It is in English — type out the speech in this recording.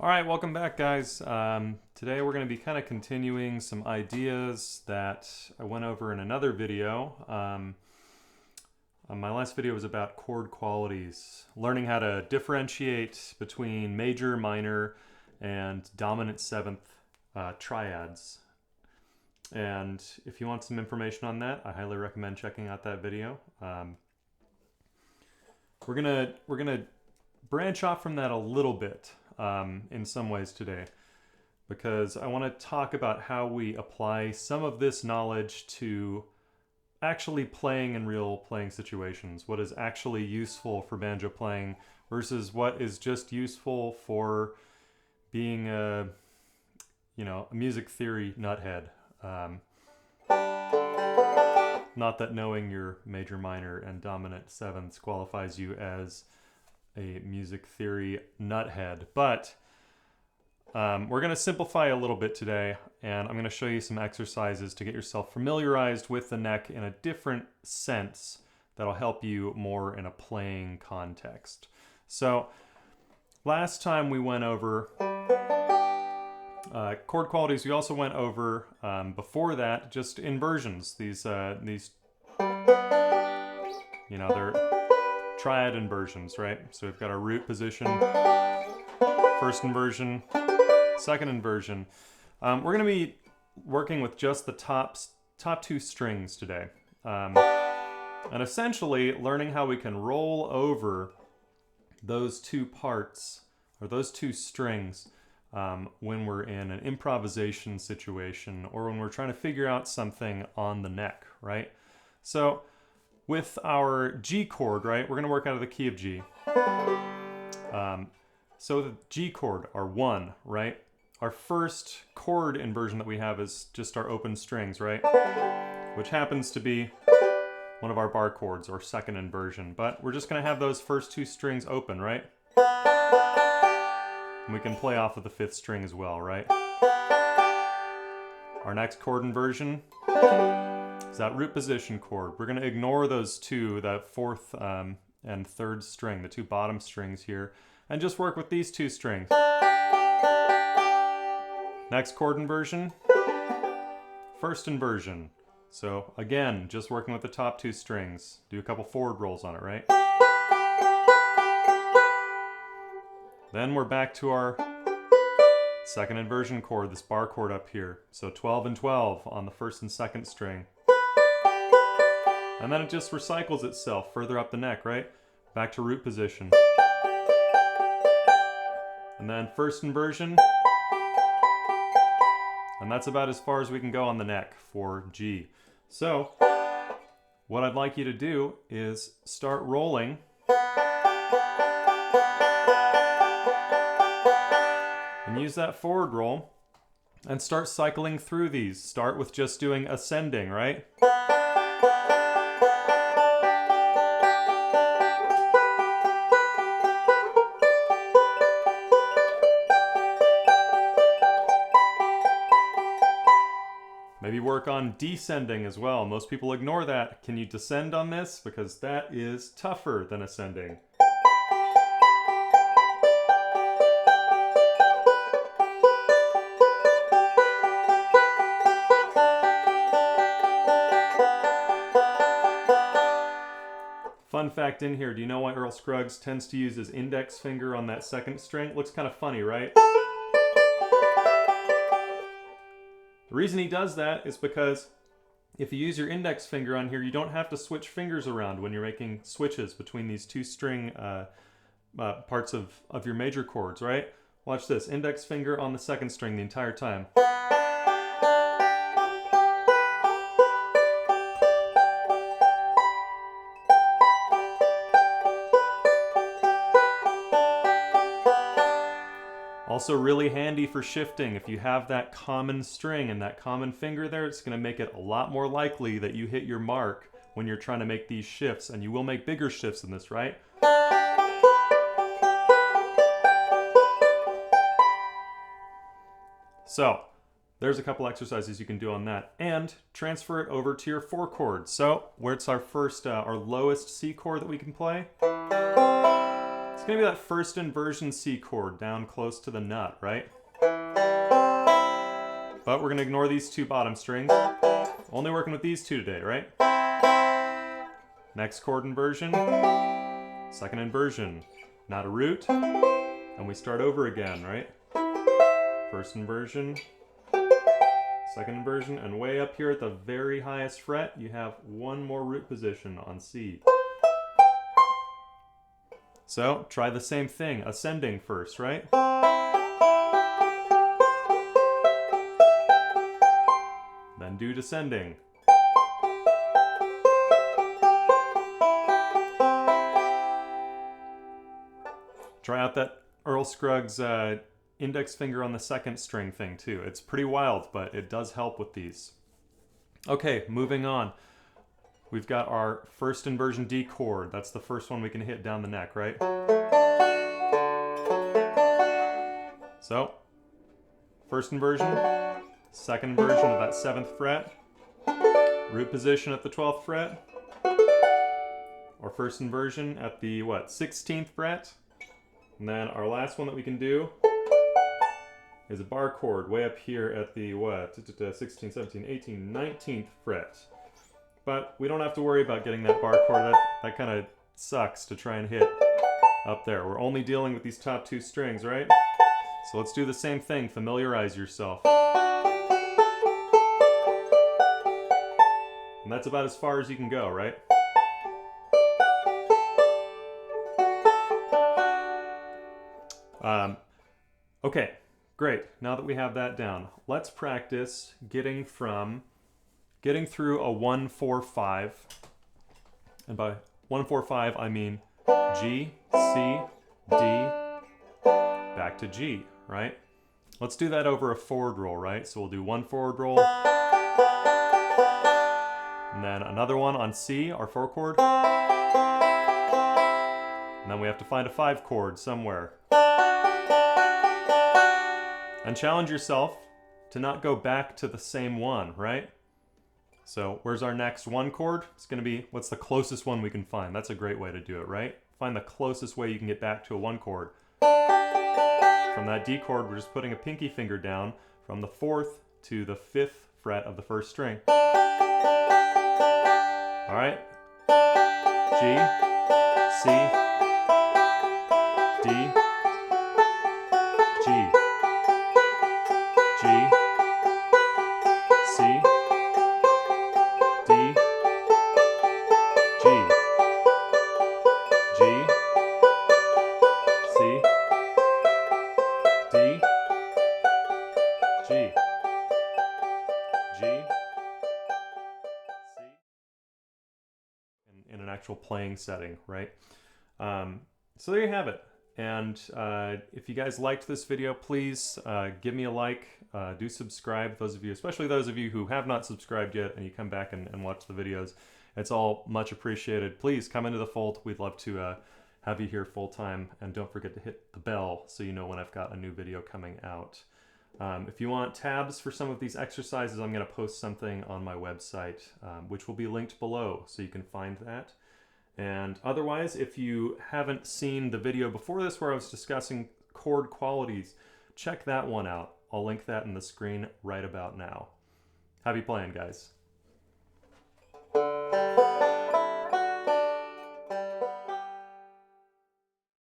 All right, welcome back, guys. Today we're going to be kind of continuing some ideas that I went over in another video. My last video was about chord qualities, learning how to differentiate between major, minor, and dominant seventh triads. And if you want some information on that, I highly recommend checking out that video. We're gonna branch off from that a little bit. In some ways today, because I want to talk about how we apply some of this knowledge to actually playing in real playing situations. What is actually useful for banjo playing versus what is just useful for being a music theory nuthead. Not that knowing your major, minor, and dominant sevenths qualifies you as a music theory nuthead, but we're going to simplify a little bit today, and I'm going to show you some exercises to get yourself familiarized with the neck in a different sense that'll help you more in a playing context. So last time we went over chord qualities. We also went over before that just inversions. These they're triad inversions, right? So we've got our root position, first inversion, second inversion. We're going to be working with just the top two strings today. And essentially learning how we can roll over those two parts, or those two strings, when we're in an improvisation situation or when we're trying to figure out something on the neck, right? So with our G chord, right, we're going to work out of the key of G. So the G chord, our 1, right? Our first chord inversion that we have is just our open strings, right? Which happens to be one of our bar chords, or second inversion. But we're just going to have those first two strings open, right? And we can play off of the 5th string as well, right? Our next chord inversion is that root position chord. We're going to ignore those two, that 4th and 3rd string, the two bottom strings here, and just work with these two strings. Next chord inversion, first inversion. So again, just working with the top two strings. Do a couple forward rolls on it, right? Then we're back to our second inversion chord, this bar chord up here. So 12 and 12 on the 1st and 2nd string. And then it just recycles itself further up the neck, right? Back to root position. And then first inversion. And that's about as far as we can go on the neck for G. So what I'd like you to do is start rolling. And use that forward roll and start cycling through these. Start with just doing ascending, right? Maybe work on descending as well. Most people ignore that. Can you descend on this? Because that is tougher than ascending. Fun fact in here, do you know why Earl Scruggs tends to use his index finger on that 2nd string? Looks kind of funny, right? The reason he does that is because if you use your index finger on here, you don't have to switch fingers around when you're making switches between these two string parts of your major chords, right? Watch this, index finger on the 2nd string the entire time. Also really handy for shifting. If you have that common string and that common finger there, it's going to make it a lot more likely that you hit your mark when you're trying to make these shifts, and you will make bigger shifts in this, right? So there's a couple exercises you can do on that, and transfer it over to your 4 chords. So where's our first, our lowest C chord that we can play? It's going to be that first inversion C chord down close to the nut, right? But we're going to ignore these two bottom strings. Only working with these two today, right? Next chord inversion, second inversion, not a root, and we start over again, right? First inversion, second inversion, and way up here at the very highest fret, you have one more root position on C. So try the same thing, ascending first, right? Then do descending. Try out that Earl Scruggs index finger on the second string thing too. It's pretty wild, but it does help with these. Okay, moving on. We've got our first inversion D chord. That's the first one we can hit down the neck, right? So, first inversion, second inversion of that 7th fret, root position at the 12th fret, or first inversion at the, 16th fret. And then our last one that we can do is a bar chord way up here at the, 16, 17, 18, 19th fret. But we don't have to worry about getting that bar chord. That kind of sucks to try and hit up there. We're only dealing with these top two strings, right? So let's do the same thing. Familiarize yourself. And that's about as far as you can go, right? Okay, great. Now that we have that down, let's practice getting through a 1-4-5. And by 1-4-5, I mean G, C, D, back to G, right? Let's do that over a forward roll, right? So we'll do one forward roll, and then another one on C, our 4 chord, and then we have to find a 5 chord somewhere. And challenge yourself to not go back to the same one, right? So where's our next 1 chord? It's going to be, what's the closest one we can find? That's a great way to do it, right? Find the closest way you can get back to a 1 chord. From that D chord, we're just putting a pinky finger down from the 4th to the 5th fret of the first string. All right? G, C, D, G, G, C, D, G, G, C, D, G, G, C, in an actual playing setting, right? So there you have it. And if you guys liked this video, please give me a like, do subscribe, those of you, especially those of you who have not subscribed yet and you come back and watch the videos. It's all much appreciated. Please come into the fold. We'd love to have you here full time, and don't forget to hit the bell so you know when I've got a new video coming out. If you want tabs for some of these exercises, I'm going to post something on my website, which will be linked below, so you can find that. And otherwise, if you haven't seen the video before this where I was discussing chord qualities, check that one out. I'll link that in the screen right about now. Happy playing, guys.